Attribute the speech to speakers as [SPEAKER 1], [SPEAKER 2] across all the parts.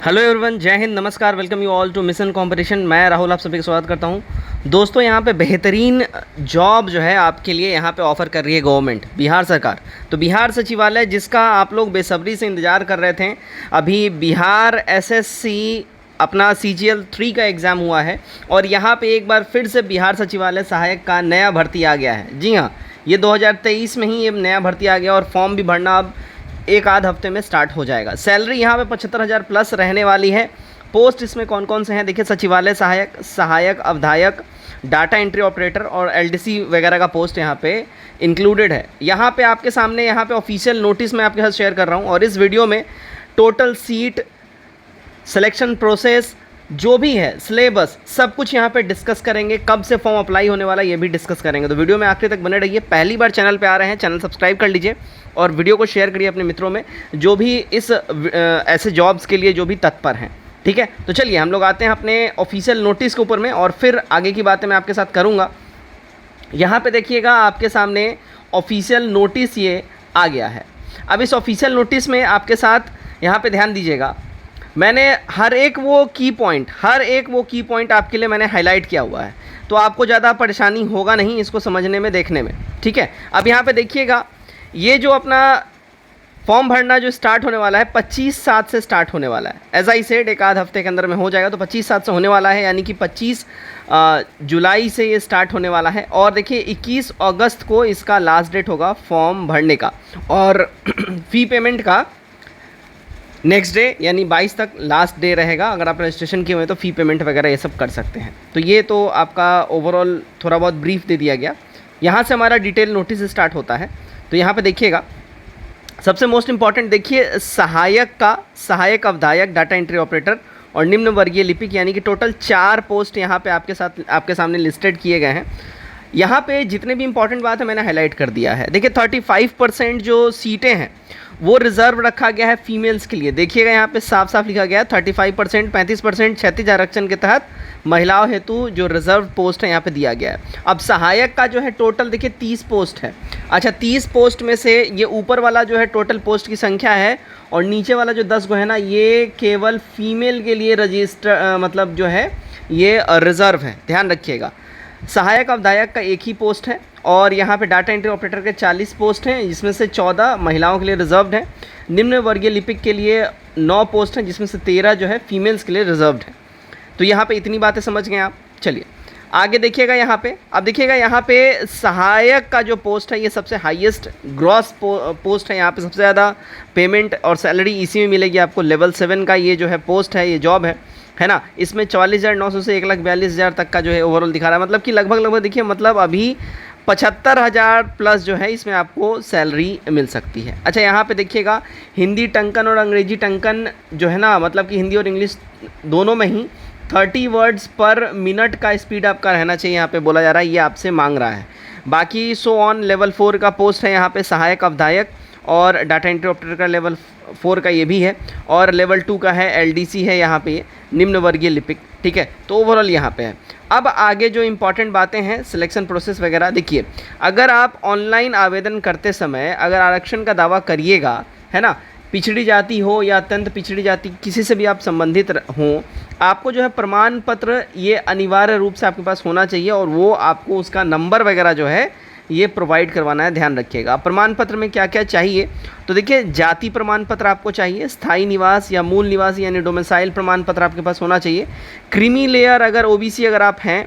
[SPEAKER 1] Hello everyone, जय हिंद, नमस्कार, welcome you all to mission competition. मैं राहुल आप सभी का स्वागत करता हूं। दोस्तों, यहां पे बेहतरीन जॉब जो है आपके लिए यहां पे ऑफ़र कर रही है गवर्नमेंट, बिहार सरकार। तो बिहार सचिवालय, जिसका आप लोग बेसब्री से इंतज़ार कर रहे थे, अभी बिहार एसएससी अपना CGL 3 का एग्ज़ाम हुआ है और यहाँ पे एक बार फिर से बिहार सचिवालय सहायक का नया भर्ती आ गया है। जी हाँ, ये 2023 में ही ये नया भर्ती आ गया और फॉर्म भी भरना अब एक आध हफ्ते में स्टार्ट हो जाएगा। सैलरी यहाँ पे 75,000 प्लस रहने वाली है। पोस्ट इसमें कौन कौन से हैं देखिए, सचिवालय सहायक, सहायक अवधायक, डाटा एंट्री ऑपरेटर और LDC वगैरह का पोस्ट यहाँ पे इंक्लूडेड है। यहाँ पे आपके सामने यहाँ पे ऑफिशियल नोटिस मैं आपके साथ शेयर कर रहा हूँ और इस वीडियो में टोटल सीट, सिलेक्शन प्रोसेस, जो भी है सिलेबस, सब कुछ यहाँ पे डिस्कस करेंगे। कब से फॉर्म अप्लाई होने वाला है ये भी डिस्कस करेंगे। तो वीडियो में आखिर तक बने रहिए। पहली बार चैनल पे आ रहे हैं, चैनल सब्सक्राइब कर लीजिए और वीडियो को शेयर करिए अपने मित्रों में जो भी इस ऐसे जॉब्स के लिए जो भी तत्पर हैं। ठीक है, तो चलिए हम लोग आते हैं अपने ऑफिशियल नोटिस के ऊपर में और फिर आगे की बातें मैं आपके साथ करूँगा। यहाँ पे देखिएगा आपके सामने ऑफिशियल नोटिस ये आ गया है। अब इस ऑफिशियल नोटिस में आपके साथ यहाँ पे ध्यान दीजिएगा, मैंने हर एक वो की पॉइंट आपके लिए मैंने हाईलाइट किया हुआ है, तो आपको ज़्यादा परेशानी होगा नहीं इसको समझने में, देखने में। ठीक है, अब यहाँ पे देखिएगा, ये जो अपना फॉर्म भरना जो स्टार्ट होने वाला है 25/7 से स्टार्ट होने वाला है। एज आई सेड, एक आध हफ्ते के अंदर में हो जाएगा, तो 25/7 से होने वाला है, यानी कि 25 जुलाई से ये स्टार्ट होने वाला है। और देखिए 21 अगस्त को इसका लास्ट डेट होगा फॉर्म भरने का और फ़ी पेमेंट का नेक्स्ट डे यानी 22 तक लास्ट डे रहेगा। अगर आप रजिस्ट्रेशन किए हुए हैं तो फ़ी पेमेंट वगैरह ये सब कर सकते हैं। तो ये तो आपका ओवरऑल थोड़ा बहुत ब्रीफ दे दिया गया। यहाँ से हमारा डिटेल नोटिस स्टार्ट होता है। तो यहाँ पे देखिएगा, सबसे मोस्ट इंपॉर्टेंट देखिए, सहायक का, सहायक अवधायक, डाटा एंट्री ऑपरेटर और निम्न वर्गीय लिपिक, यानी कि टोटल 4 पोस्ट यहाँ पे आपके सामने लिस्टेड किए गए हैं। यहाँ पे जितने भी इंपॉर्टेंट बात है मैंने हाईलाइट कर दिया है। देखिए 35% जो सीटें हैं वो रिज़र्व रखा गया है फीमेल्स के लिए। देखिएगा यहाँ पे साफ साफ लिखा गया है 35%, 35% क्षैतिज आरक्षण के तहत महिलाओं हेतु जो रिज़र्व पोस्ट है यहाँ पे दिया गया है। अब सहायक का जो है टोटल देखिए 30 पोस्ट है। अच्छा, 30 पोस्ट में से ये ऊपर वाला जो है टोटल पोस्ट की संख्या है और नीचे वाला जो 10 गो है ना, ये केवल फीमेल के लिए रजिस्टर मतलब जो है ये रिज़र्व है, ध्यान रखिएगा। सहायक अवधायक का एक ही पोस्ट है और यहाँ पे डाटा एंट्री ऑपरेटर के 40 पोस्ट हैं, जिसमें से 14 महिलाओं के लिए रिजर्व्ड है। निम्न वर्गीय लिपिक के लिए 9 पोस्ट हैं, जिसमें से 13 जो है फीमेल्स के लिए रिजर्व्ड है। तो यहाँ पे इतनी बातें समझ गए आप। चलिए आगे देखिएगा यहाँ पे। अब देखिएगा यहाँ पे सहायक का जो पोस्ट है ये सबसे हाईएस्ट ग्रॉस पोस्ट है। यहाँ पे सबसे ज़्यादा पेमेंट और सैलरी इसी में मिलेगी आपको। लेवल 7 का ये जो है पोस्ट है, ये जॉब है ना। इसमें 44,900 से 1,42,000 तक का जो है ओवरऑल दिखा रहा है। मतलब कि लगभग देखिए, मतलब अभी 75,000 प्लस जो है इसमें आपको सैलरी मिल सकती है। अच्छा, यहाँ पे देखिएगा हिंदी टंकन और अंग्रेजी टंकन जो है ना, मतलब कि हिंदी और इंग्लिश दोनों में ही 30 वर्ड्स पर मिनट का स्पीड आपका रहना चाहिए, यहाँ पे बोला जा रहा है, ये आपसे मांग रहा है। बाकी सो ऑन लेवल 4 का पोस्ट है यहाँ पे सहायक अवधायक और डाटा एंट्री ऑपरेटर का लेवल 4 का ये भी है और लेवल 2 का है LDC है यहाँ पे, निम्न वर्गीय लिपिक। ठीक है, तो ओवरऑल यहाँ पे है। अब आगे जो इम्पॉर्टेंट बातें हैं, सिलेक्शन प्रोसेस वगैरह, देखिए अगर आप ऑनलाइन आवेदन करते समय अगर आरक्षण का दावा करिएगा, है ना, पिछड़ी जाति हो या अत्यंत पिछड़ी जाति, किसी से भी आप संबंधित हों, आपको जो है प्रमाण पत्र ये अनिवार्य रूप से आपके पास होना चाहिए और वो आपको उसका नंबर वगैरह जो है ये प्रोवाइड करवाना है, ध्यान रखिएगा। प्रमाण पत्र में क्या क्या चाहिए, तो देखिए जाति प्रमाण पत्र आपको चाहिए, स्थायी निवास या मूल निवासी यानी डोमिसाइल प्रमाण पत्र आपके पास होना चाहिए। क्रीमी लेयर अगर OBC अगर आप हैं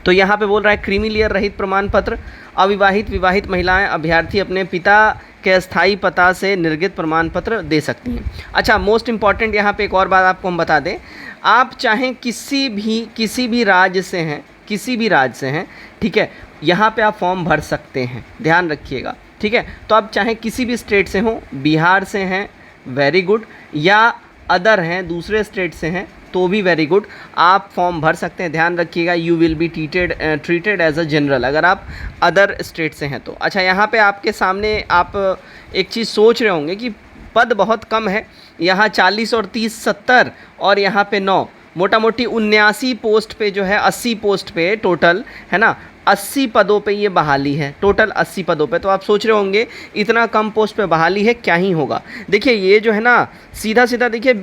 [SPEAKER 1] तो यहाँ पे बोल रहा है क्रीमी लेयर रहित प्रमाण पत्र। अविवाहित विवाहित महिलाएं अभ्यर्थी अपने पिता के स्थायी पता से निर्गत प्रमाण पत्र दे सकती हैं। अच्छा, मोस्ट इंपॉर्टेंट यहाँ पे एक और बात आपको हम बता दें, आप चाहें किसी भी राज्य से हैं, किसी भी राज्य से हैं, ठीक है, यहाँ पे आप फॉर्म भर सकते हैं, ध्यान रखिएगा। ठीक है, तो आप चाहे किसी भी स्टेट से हों, बिहार से हैं वेरी गुड, या अदर हैं दूसरे स्टेट से हैं तो भी वेरी गुड, आप फॉर्म भर सकते हैं। ध्यान रखिएगा, you will be treated as a general अगर आप अदर स्टेट से हैं तो। अच्छा, यहाँ पे आपके सामने आप एक चीज़ सोच रहे होंगे कि पद बहुत कम है, यहाँ 40 और 30 70 और यहाँ पे 9, मोटा मोटी 79 पोस्ट पे जो है 80 पोस्ट पे टोटल, है ना, 80 पदों पे ये बहाली है, टोटल 80 पदों पे। तो आप सोच रहे होंगे इतना कम पोस्ट पे बहाली है, क्या ही होगा। देखिए ये जो है ना, सीधा सीधा देखिए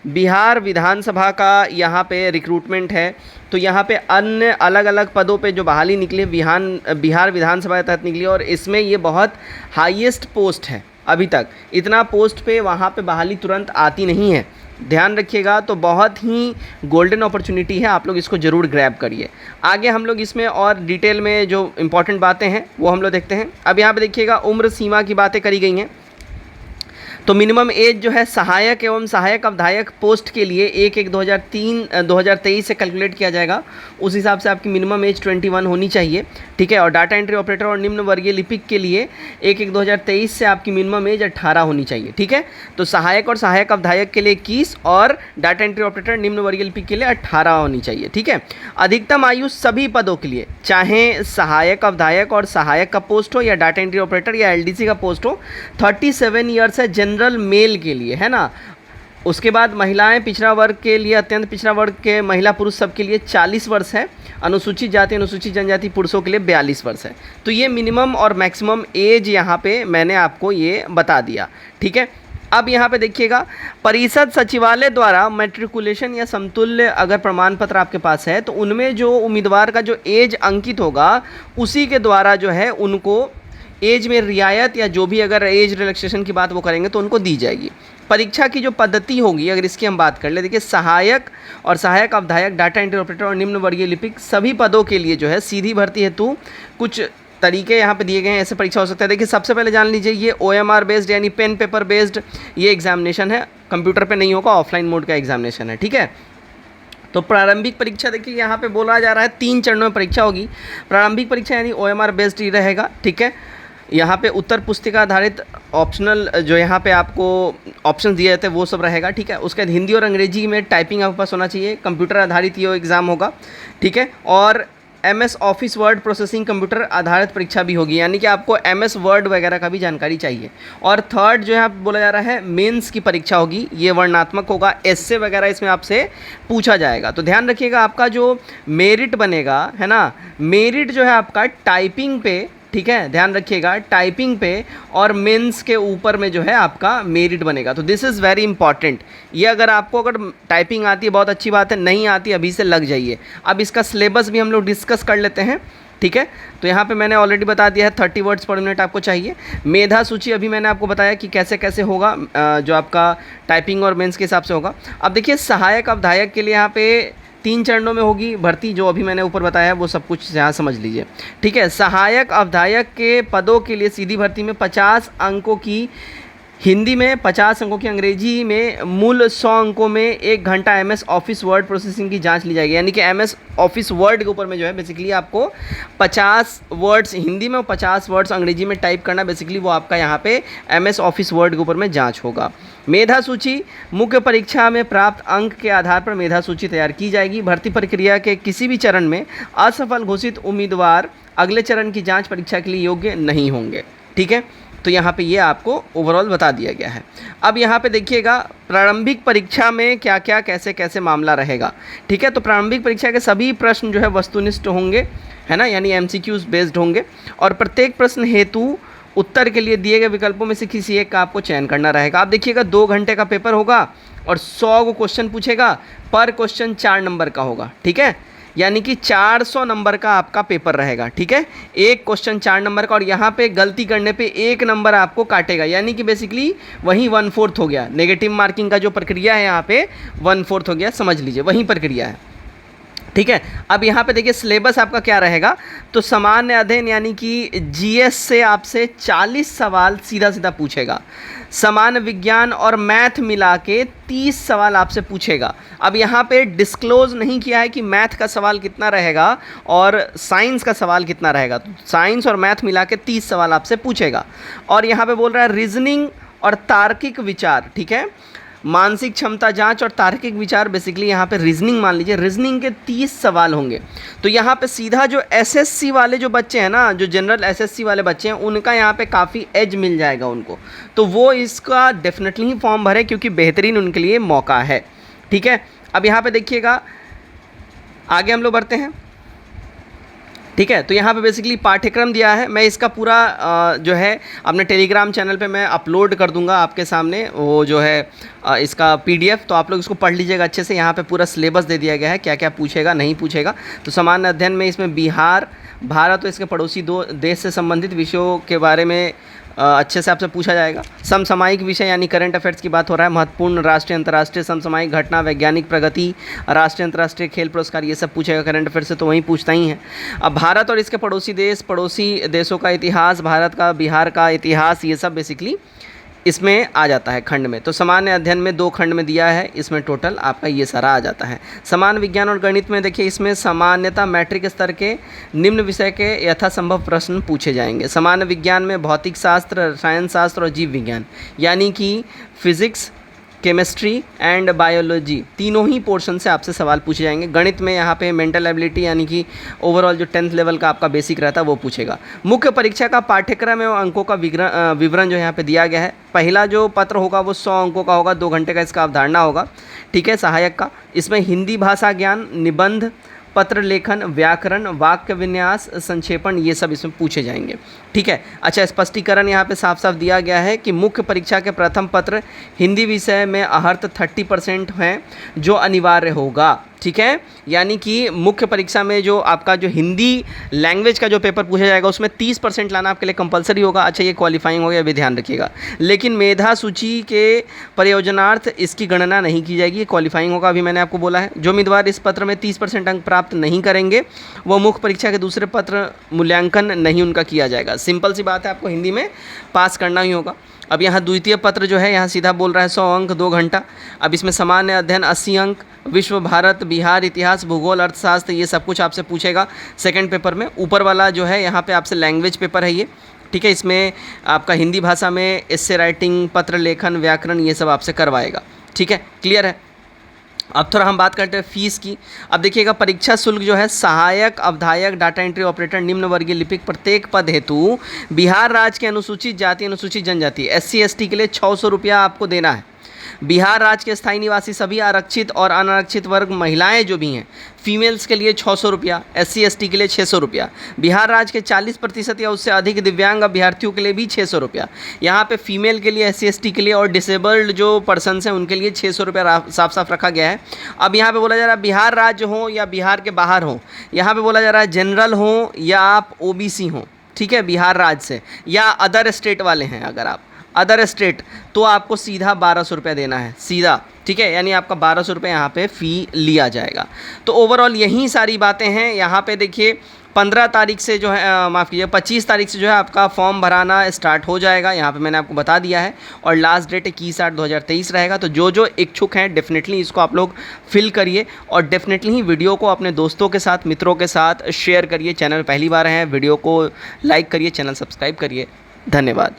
[SPEAKER 1] बिहार विधानसभा का यहाँ पे रिक्रूटमेंट है। तो यहाँ पे अन्य अलग अलग पदों पे जो बहाली निकली बिहार विधानसभा के तहत निकली, और इसमें ये बहुत हाईएस्ट पोस्ट है अभी तक। इतना पोस्ट पे वहाँ पे बहाली तुरंत आती नहीं है, ध्यान रखिएगा। तो बहुत ही गोल्डन अपॉर्चुनिटी है, आप लोग इसको ज़रूर ग्रैब करिए। आगे हम लोग इसमें और डिटेल में जो इंपॉर्टेंट बातें हैं वो हम लोग देखते हैं। अब यहाँ पे देखिएगा उम्र सीमा की बातें करी गई हैं। तो मिनिमम एज जो है सहायक एवं सहायक अवधायक पोस्ट के लिए 1/1/2023 से कैलकुलेट किया जाएगा। उस हिसाब से आपकी मिनिमम एज 21 होनी चाहिए, ठीक है। और डाटा एंट्री ऑपरेटर और निम्न वर्गीय लिपिक के लिए 1/1/2023 से आपकी मिनिमम एज 18 होनी चाहिए, ठीक है। तो सहायक और सहायक अवधायक के लिए 21 और डाटा एंट्री ऑपरेटर निम्न वर्गीय लिपिक के लिए 18 होनी चाहिए, ठीक है। अधिकतम आयु सभी पदों के लिए, चाहे सहायक अवधायक और सहायक का पोस्ट हो या डाटा एंट्री ऑपरेटर या एलडीसी का पोस्ट हो, 37 ईयर्स है जनरल मेल के लिए, है ना। उसके बाद महिलाएं, पिछड़ा वर्ग के लिए, अत्यंत पिछड़ा वर्ग के महिला पुरुष सब के लिए 40 वर्ष है। अनुसूचित जाति अनुसूचित जनजाति पुरुषों के लिए 42 वर्ष है। तो ये मिनिमम और मैक्सिमम एज यहाँ पे मैंने आपको ये बता दिया, ठीक है। अब यहाँ पे देखिएगा, परिषद सचिवालय द्वारा मैट्रिकुलेशन या समतुल्य अगर प्रमाण पत्र आपके पास है, तो उनमें जो उम्मीदवार का जो एज अंकित होगा उसी के द्वारा जो है उनको एज में रियायत या जो भी अगर एज रिलैक्सेशन की बात वो करेंगे तो उनको दी जाएगी। परीक्षा की जो पद्धति होगी अगर इसकी हम बात कर ले, देखिए सहायक और सहायक अवधायक, डाटा एंट्री ऑपरेटर और निम्न वर्गीय लिपिक सभी पदों के लिए जो है सीधी भर्ती हेतु कुछ तरीके यहाँ पे दिए गए हैं, ऐसे परीक्षा हो सकता है। देखिए सबसे पहले जान लीजिए, ये OMR बेस्ड यानी पेन पेपर बेस्ड ये एग्जामिनेशन है, कंप्यूटर पे नहीं होगा, ऑफलाइन मोड का एग्जामिनेशन है, ठीक है। तो प्रारंभिक परीक्षा देखिए यहाँ पे बोला जा रहा है 3 चरणों में परीक्षा होगी। प्रारंभिक परीक्षा यानी OMR बेस्ड ही रहेगा, ठीक है। यहाँ पे उत्तर पुस्तिका आधारित ऑप्शनल जो यहाँ पे आपको ऑप्शन दिए जाते हैं वो सब रहेगा, ठीक है। उसके बाद हिंदी और अंग्रेजी में टाइपिंग आपके पास होना चाहिए, कंप्यूटर आधारित ये एग्ज़ाम होगा, ठीक है। और MS office word processing computer आधारित परीक्षा भी होगी, यानी कि आपको MS वर्ड वगैरह का भी जानकारी चाहिए। और थर्ड जो है बोला जा रहा है मेंस की परीक्षा होगी, ये वर्णनात्मक होगा, एस्से वगैरह इसमें आपसे पूछा जाएगा। तो ध्यान रखिएगा, आपका जो मेरिट बनेगा, है ना, मेरिट जो है आपका टाइपिंग पे, ठीक है, ध्यान रखिएगा, टाइपिंग पे और मेंस के ऊपर में जो है आपका मेरिट बनेगा। तो दिस इज़ वेरी इंपॉर्टेंट। ये अगर आपको अगर टाइपिंग आती है बहुत अच्छी बात है, नहीं आती अभी से लग जाइए। अब इसका सिलेबस भी हम लोग डिस्कस कर लेते हैं, ठीक है। तो यहाँ पे मैंने ऑलरेडी बता दिया है 30 वर्ड्स पर मिनट आपको चाहिए। मेधा सूची अभी मैंने आपको बताया कि कैसे कैसे होगा, जो आपका टाइपिंग और मेंस के हिसाब से होगा। अब देखिए सहायक अवधायक के लिए यहाँ पे 3 चरणों में होगी भर्ती, जो अभी मैंने ऊपर बताया है वो सब कुछ यहाँ समझ लीजिए, ठीक है। सहायक अवधायक के पदों के लिए सीधी भर्ती में 50 अंकों की हिंदी में, 50 अंकों की अंग्रेजी में, मूल 100 अंकों में 1 घंटा MS ऑफिस वर्ड प्रोसेसिंग की जांच ली जाएगी। यानी कि MS ऑफिस वर्ड के ऊपर में जो है बेसिकली आपको 50 वर्ड्स हिंदी में और 50 वर्ड्स अंग्रेजी में टाइप करना, बेसिकली वो आपका यहाँ पे MS ऑफिस वर्ड के ऊपर में जांच होगा। मेधा सूची, मुख्य परीक्षा में प्राप्त अंक के आधार पर मेधा सूची तैयार की जाएगी। भर्ती प्रक्रिया के किसी भी चरण में असफल घोषित उम्मीदवार अगले चरण की जांच परीक्षा के लिए योग्य नहीं होंगे, ठीक है। तो यहाँ पे ये आपको ओवरऑल बता दिया गया है। अब यहाँ पे देखिएगा प्रारंभिक परीक्षा में क्या क्या कैसे कैसे मामला रहेगा, ठीक है। तो प्रारंभिक परीक्षा के सभी प्रश्न जो है वस्तुनिष्ठ होंगे, है ना, यानी MCQs बेस्ड होंगे। और प्रत्येक प्रश्न हेतु उत्तर के लिए दिए गए विकल्पों में से किसी एक का आपको चयन करना रहेगा। आप देखिएगा 2 घंटे का पेपर होगा और 100 को क्वेश्चन पूछेगा, पर क्वेश्चन 4 नंबर का होगा, ठीक है। यानी कि 400 नंबर का आपका पेपर रहेगा, ठीक है। एक क्वेश्चन 4 नंबर का, और यहाँ पे गलती करने पे 1 नंबर आपको काटेगा, यानी कि बेसिकली वहीं 1/4 हो गया। नेगेटिव मार्किंग का जो प्रक्रिया है यहाँ पे 1/4 हो गया, समझ लीजिए वहीं प्रक्रिया है, ठीक है। अब यहाँ पे देखिए सिलेबस आपका क्या रहेगा। तो सामान्य अध्ययन यानी कि GS से आपसे 40 सवाल सीधा सीधा पूछेगा। सामान्य विज्ञान और मैथ मिला के 30 सवाल आपसे पूछेगा। अब यहाँ पे डिस्क्लोज नहीं किया है कि मैथ का सवाल कितना रहेगा और साइंस का सवाल कितना रहेगा। तो साइंस और मैथ मिला के 30 सवाल आपसे पूछेगा। और यहाँ पे बोल रहा है रीजनिंग और तार्किक विचार, ठीक है। मानसिक क्षमता जांच और तार्किक विचार, बेसिकली यहाँ पे रीजनिंग मान लीजिए, रीजनिंग के 30 सवाल होंगे। तो यहाँ पे सीधा जो SSC वाले जो बच्चे हैं ना, जो जनरल SSC वाले बच्चे हैं, उनका यहाँ पे काफ़ी एज मिल जाएगा उनको। तो वो इसका डेफिनेटली ही फॉर्म भरे, क्योंकि बेहतरीन उनके लिए मौका है, ठीक है। अब यहाँ पे देखिएगा आगे हम लोग बढ़ते हैं। ठीक है। तो यहाँ पे बेसिकली पाठ्यक्रम दिया है, मैं इसका पूरा जो है अपने टेलीग्राम चैनल पे मैं अपलोड कर दूंगा आपके सामने, वो जो है इसका PDF, तो आप लोग इसको पढ़ लीजिएगा अच्छे से। यहाँ पे पूरा सिलेबस दे दिया गया है, क्या क्या पूछेगा नहीं पूछेगा। तो सामान्य अध्ययन में इसमें बिहार, भारत और इसके पड़ोसी 2 देश से संबंधित विषयों के बारे में अच्छे से आपसे पूछा जाएगा। समसामयिक विषय यानी करंट अफेयर्स की बात हो रहा है, महत्वपूर्ण राष्ट्रीय अंतर्राष्ट्रीय समसामयिक घटना, वैज्ञानिक प्रगति, राष्ट्रीय अंतर्राष्ट्रीय खेल पुरस्कार, ये सब पूछेगा करंट अफेयर्स से, तो वहीं पूछता ही है। अब भारत और इसके पड़ोसी देशों का इतिहास, भारत का, बिहार का इतिहास, ये सब बेसिकली इसमें आ जाता है खंड में। तो सामान्य अध्ययन में 2 खंड में दिया है, इसमें टोटल आपका ये सारा आ जाता है। समान विज्ञान और गणित में देखिए, इसमें सामान्यतः मैट्रिक स्तर के निम्न विषय के यथासंभव प्रश्न पूछे जाएंगे। सामान्य विज्ञान में भौतिक शास्त्र, रसायन शास्त्र और जीव विज्ञान यानी कि फिजिक्स, केमिस्ट्री एंड बायोलॉजी, तीनों ही पोर्शन से आपसे सवाल पूछे जाएंगे। गणित में यहाँ पे मेंटल एबिलिटी यानी कि ओवरऑल जो 10th लेवल का आपका बेसिक रहता है वो पूछेगा। मुख्य परीक्षा का पाठ्यक्रम एवं अंकों का विवरण जो यहाँ पे दिया गया है। पहला जो पत्र होगा वो 100 अंकों का होगा, 2 घंटे का इसका अवधारणा होगा, ठीक है, सहायक का। इसमें हिंदी भाषा ज्ञान, निबंध, पत्र लेखन, व्याकरण, वाक्य विन्यास, संक्षेपण, ये सब इसमें पूछे जाएंगे, ठीक है। अच्छा, स्पष्टीकरण यहाँ पे साफ साफ दिया गया है कि मुख्य परीक्षा के प्रथम पत्र हिंदी विषय में अर्हत 30% हैं जो अनिवार्य होगा, ठीक है। यानी कि मुख्य परीक्षा में जो आपका जो हिंदी लैंग्वेज का जो पेपर पूछा जाएगा उसमें 30% लाना आपके लिए कंपलसरी होगा। अच्छा, ये क्वालिफाइंग हो गया, भी ध्यान रखिएगा। लेकिन मेधा सूची के प्रयोजनार्थ इसकी गणना नहीं की जाएगी, क्वालिफाइंग होगा, अभी मैंने आपको बोला है। जो उम्मीदवार इस पत्र में 30% अंक प्राप्त नहीं करेंगे वो मुख्य परीक्षा के दूसरे पत्र मूल्यांकन नहीं उनका किया जाएगा। सिंपल सी बात है, आपको हिंदी में पास करना ही होगा। अब यहाँ द्वितीय पत्र जो है यहाँ सीधा बोल रहा है 100 अंक 2 घंटा। अब इसमें सामान्य अध्ययन 80 अंक, विश्व, भारत, बिहार, इतिहास, भूगोल, अर्थशास्त्र, ये सब कुछ आपसे पूछेगा सेकंड पेपर में। ऊपर वाला जो है यहाँ पे आपसे लैंग्वेज पेपर है ये, ठीक है। इसमें आपका हिंदी भाषा में एस्से राइटिंग, पत्र लेखन, व्याकरण, ये सब आपसे करवाएगा, ठीक है, क्लियर है। अब थोड़ा हम बात करते हैं फीस की। अब देखिएगा, परीक्षा शुल्क जो है सहायक, अवधायक, डाटा एंट्री ऑपरेटर, निम्न वर्गीय लिपिक प्रत्येक पद हेतु बिहार राज्य के अनुसूचित जाति, अनुसूचित जनजाति, SC ST के लिए 600 रुपया आपको देना है। बिहार राज्य के स्थायी निवासी सभी आरक्षित और अनारक्षित वर्ग महिलाएं जो भी हैं, फीमेल्स के लिए 600 रुपया, SC ST के लिए 600 रुपया। बिहार राज्य के 40% या उससे अधिक दिव्यांग अभ्यर्थियों के लिए भी 600 रुपया। यहाँ पे फीमेल के लिए, SC ST के लिए और डिसेबल्ड जो पर्सनस हैं उनके लिए 600 रुपया साफ साफ रखा गया है। अब यहाँ पे बोला जा रहा है बिहार राज्य हो या बिहार के बाहर हो, यहाँ पे बोला जा रहा है जनरल हो या आप OBC हो, ठीक है, बिहार राज्य से, या अदर स्टेट वाले हैं अगर आप अदर स्टेट, तो आपको सीधा 1200 रुपया देना है सीधा, ठीक है। यानी आपका 1200 रुपये यहाँ पे फ़ी लिया जाएगा। तो ओवरऑल यही सारी बातें हैं। यहाँ पे देखिए 15 तारीख से जो है, माफ़ कीजिए 25 तारीख से जो है आपका फॉर्म भराना स्टार्ट हो जाएगा, यहाँ पे मैंने आपको बता दिया है। और लास्ट डेट 21/8/2023 रहेगा। तो जो इच्छुक हैं डेफिनेटली इसको आप लोग फिल करिए और डेफिनेटली ही वीडियो को अपने दोस्तों के साथ, मित्रों के साथ शेयर करिए। चैनल पहली बार हैं, वीडियो को लाइक करिए, चैनल सब्सक्राइब करिए। धन्यवाद।